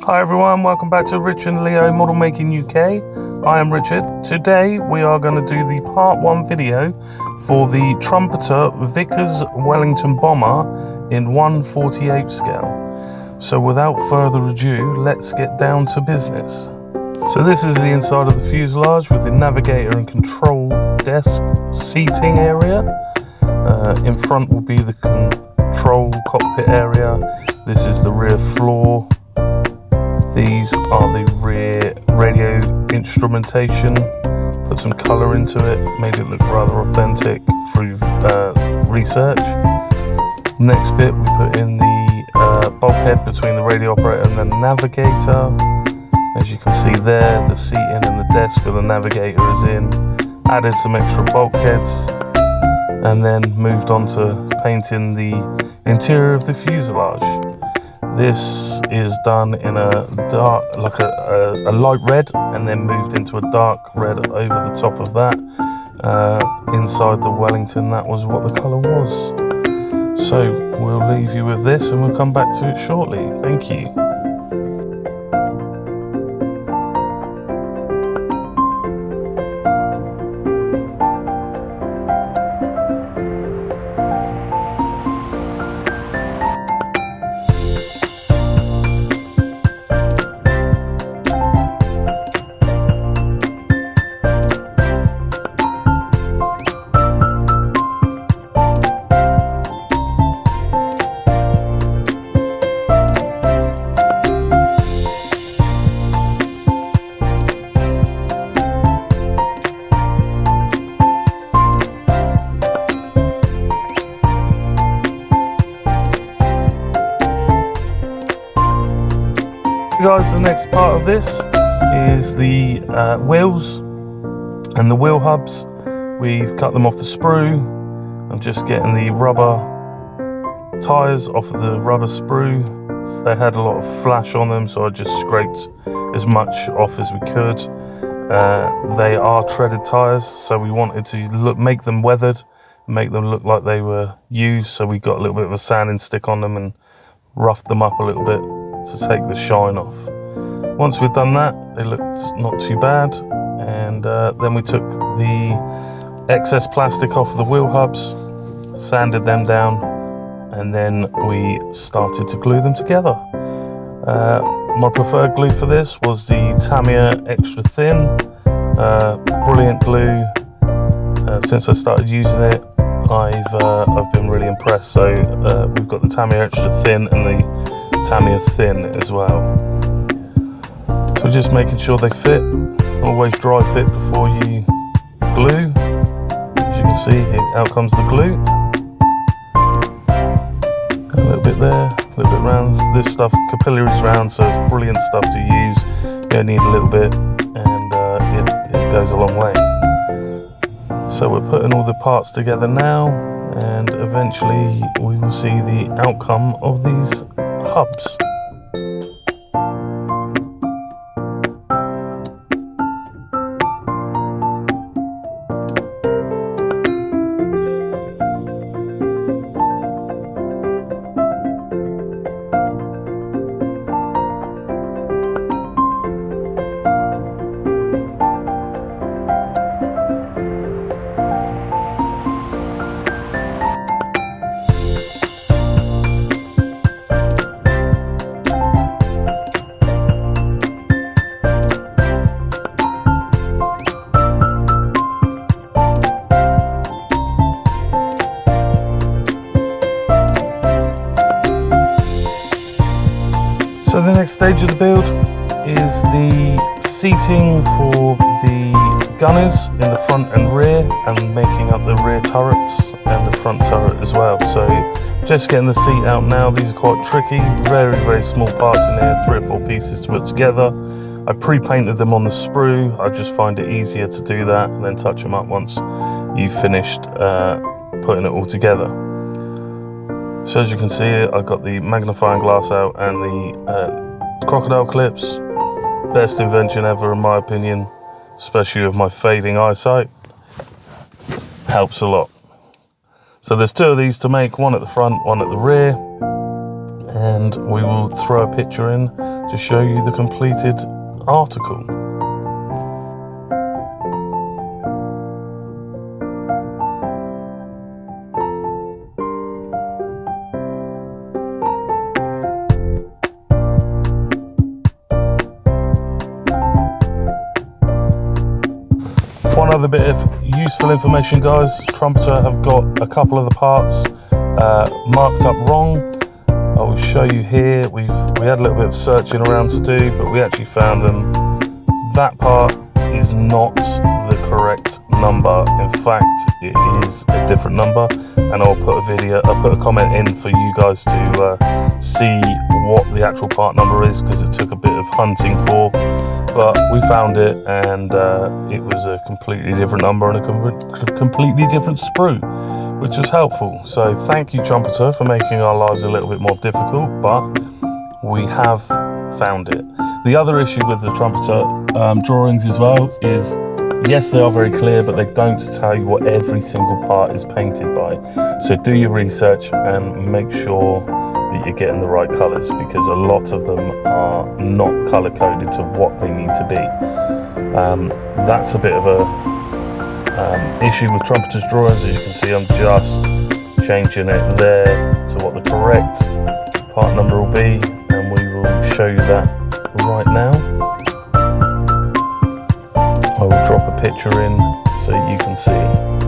Hi everyone, welcome back to Rich and Leo Model Making UK. I am Richard. Today we are going to do the part 1 video for the Trumpeter Vickers Wellington bomber in 1/48 scale. So without further ado, let's get down to business. So this is the inside of the fuselage with the navigator and control desk seating area. In front will be the control cockpit area. This is the rear floor. These are the rear radio instrumentation. Put some colour into it, made it look rather authentic through research. Next bit, we put in the bulkhead between the radio operator and the navigator. As you can see there, the seating and the desk for the navigator is in. Added some extra bulkheads and then moved on to painting the interior of the fuselage. This is done in a dark, like a light red, and then moved into a dark red over the top of that. Inside the Wellington, that was what the colour was. So we'll leave you with this and we'll come back to it shortly. Thank you. Guys, the next part of this is the wheels and the wheel hubs. We've cut them off the sprue. I'm just getting the rubber tyres off of the rubber sprue. They had a lot of flash on them, so I just scraped as much off as we could. They are treaded tyres, so we wanted to make them weathered, make them look like they were used, so we got a little bit of a sanding stick on them and roughed them up a little bit to take the shine off. Once we've done that, they looked not too bad, and then we took the excess plastic off the wheel hubs, sanded them down, and then we started to glue them together. My preferred glue for this was the Tamiya Extra Thin. Brilliant glue. Since I started using it, I've been really impressed. So we've got the Tamiya Extra Thin and the Tamiya Thin as well. So just making sure they fit. Always dry fit before you glue. As you can see, out comes the glue. A little bit there, a little bit round. This stuff, capillaries round, so it's brilliant stuff to use. You only need a little bit, and it goes a long way. So we're putting all the parts together now, and eventually we will see the outcome of these hubs. So the next stage of the build is the seating for the gunners in the front and rear, and making up the rear turrets and the front turret as well. So just getting the seat out now. These are quite tricky, very small parts in here, 3 or 4 pieces to put together. I pre-painted them on the sprue. I just find it easier to do that and then touch them up once you've finished putting it all together. So as you can see, I've got the magnifying glass out and the crocodile clips. Best invention ever in my opinion, especially with my fading eyesight. Helps a lot. So there's 2 of these to make, one at the front, one at the rear. And we will throw a picture in to show you the completed article. One other bit of useful information, guys. Trumpeter have got a couple of the parts marked up wrong. I will show you here. We had a little bit of searching around to do, but we actually found them. That part is not the correct number. In fact, it is a different number, and I'll put a comment in for you guys to see what the actual part number is, because it took a bit of hunting for. But we found it, and it was a completely different number and a completely different sprue, which was helpful. So thank you, Trumpeter, for making our lives a little bit more difficult, but we have found it. The other issue with the Trumpeter drawings as well is, yes, they are very clear, but they don't tell you what every single part is painted by. So do your research and make sure that you're getting the right colours, because a lot of them are not colour coded to what they need to be. That's a bit of a issue with Trumpeter's drawings. As you can see, I'm just changing it there to what the correct part number will be, and we will show you that right now. I will drop a picture in so you can see.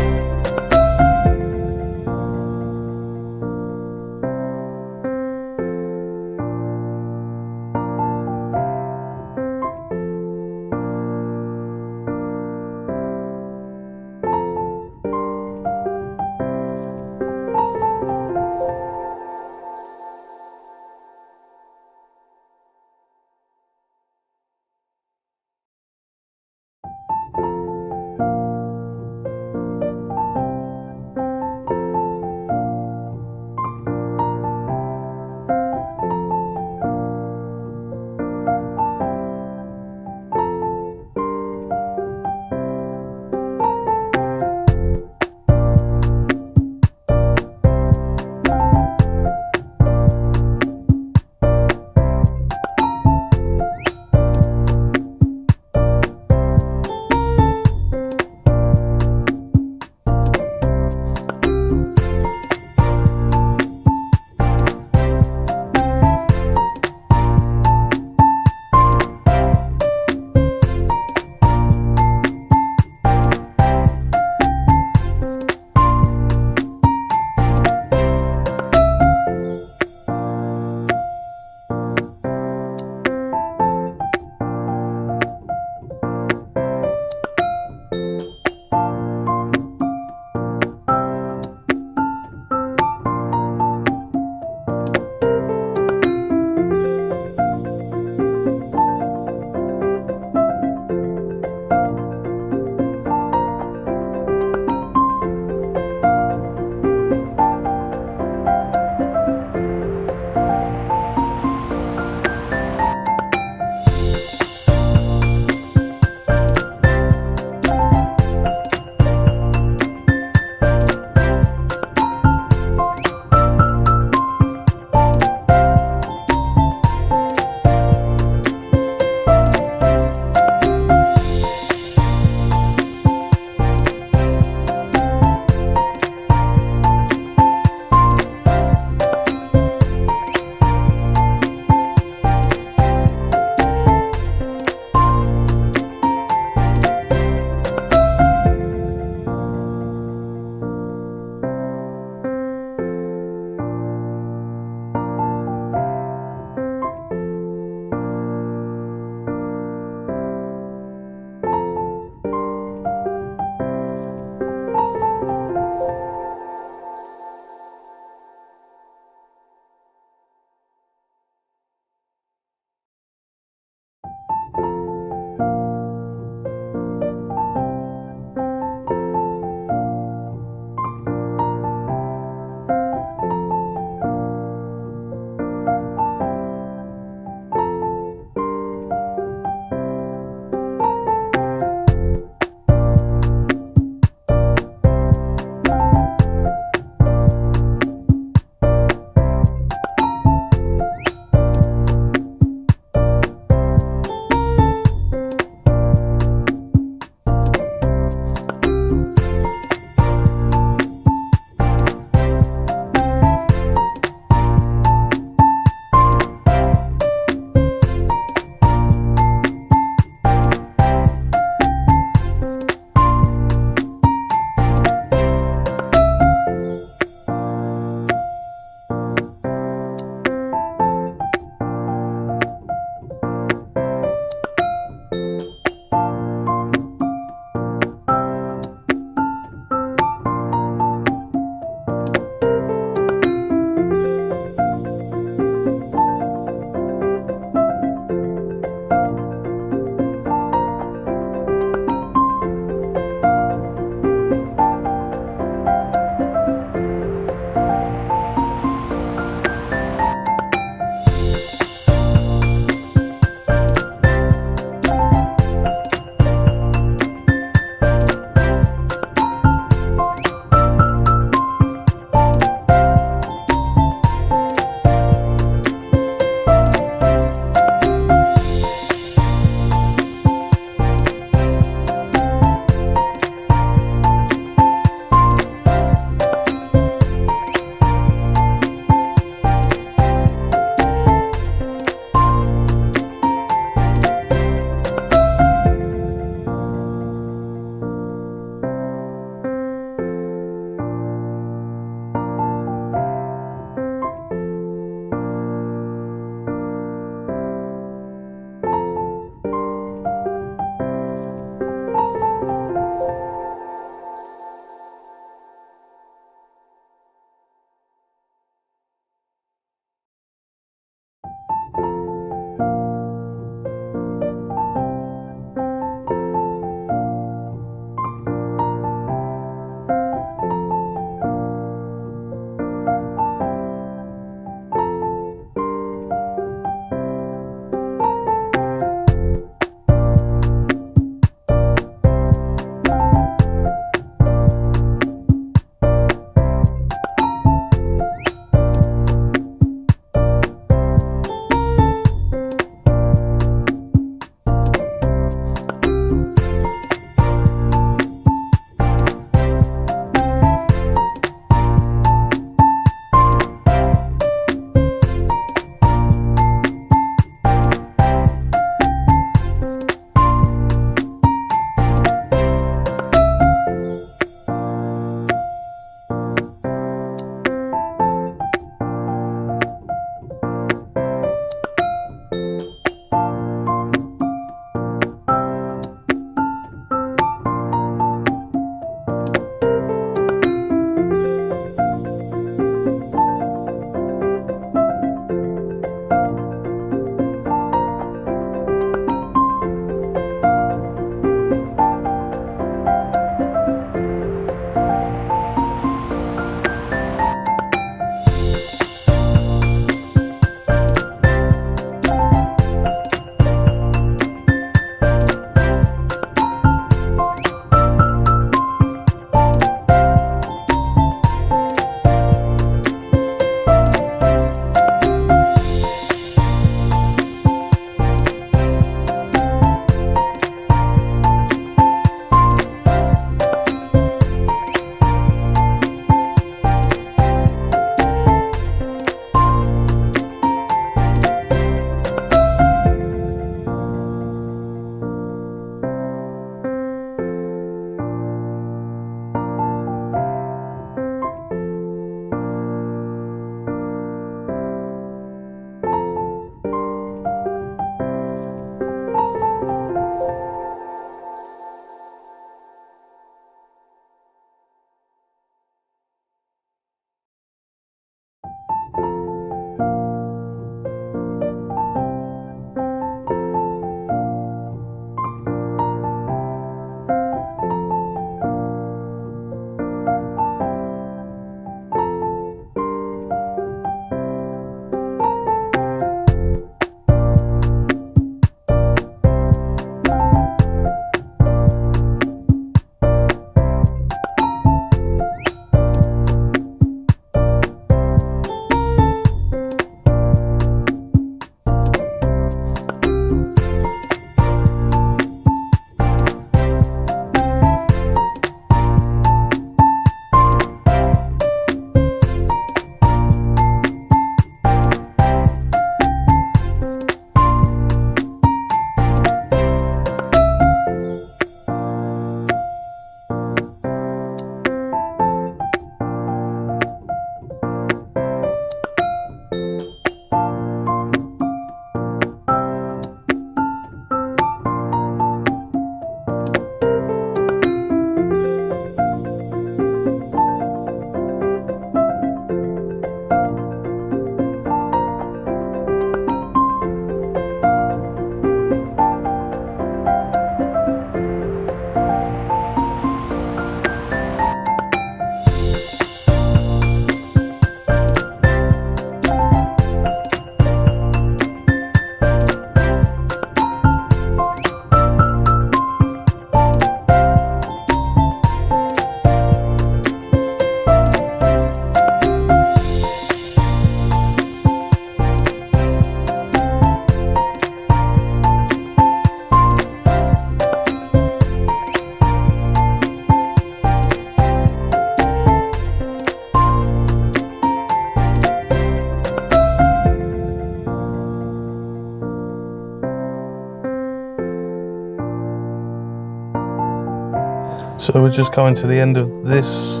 So we're just coming to the end of this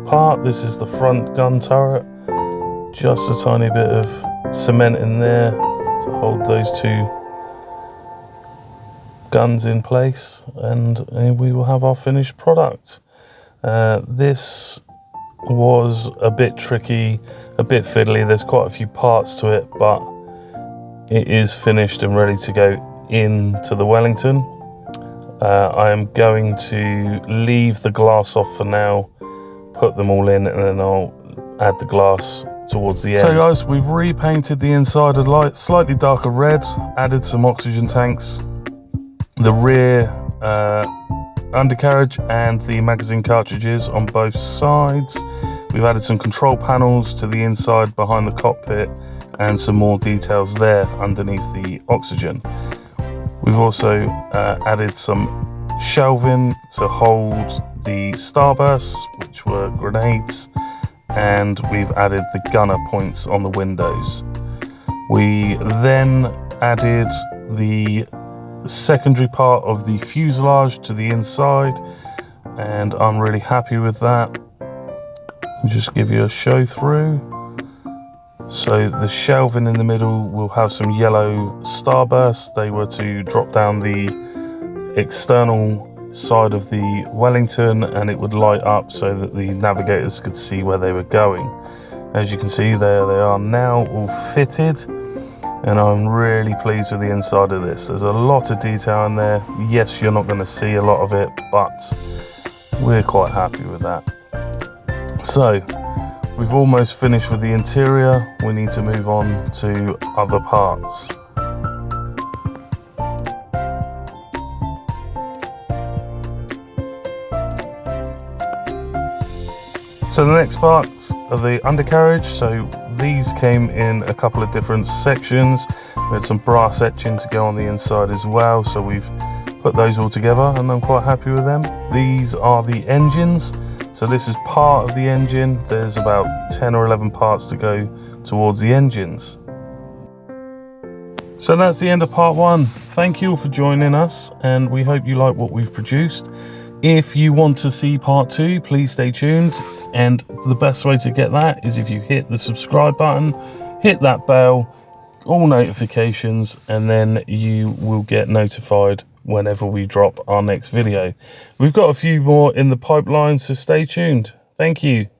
part. This is the front gun turret. Just a tiny bit of cement in there to hold those two guns in place, and we will have our finished product. This was a bit tricky, a bit fiddly. There's quite a few parts to it, but it is finished and ready to go into the Wellington. I am going to leave the glass off for now, put them all in, and then I'll add the glass towards the end. So guys, we've repainted the inside a light, slightly darker red, added some oxygen tanks, the rear undercarriage and the magazine cartridges on both sides. We've added some control panels to the inside behind the cockpit and some more details there underneath the oxygen. We've also added some shelving to hold the starbursts, which were grenades, and we've added the gunner points on the windows. We then added the secondary part of the fuselage to the inside, and I'm really happy with that. I'll just give you a show through. So the shelving in the middle will have some yellow starbursts. They were to drop down the external side of the Wellington, and it would light up so that the navigators could see where they were going. As you can see, there they are now all fitted, and I'm really pleased with the inside of this. There's a lot of detail in there. Yes, you're not going to see a lot of it, but we're quite happy with that. So we've almost finished with the interior. We need to move on to other parts. So the next parts are the undercarriage. So these came in a couple of different sections. We had some brass etching to go on the inside as well. So we've put those all together and I'm quite happy with them. These are the engines. So this is part of the engine. There's about 10 or 11 parts to go towards the engines. So that's the end of part one. Thank you all for joining us, and we hope you like what we've produced. If you want to see part two, please stay tuned. And the best way to get that is if you hit the subscribe button, hit that bell, all notifications, and then you will get notified whenever we drop our next video. We've got a few more in the pipeline, so stay tuned. Thank you.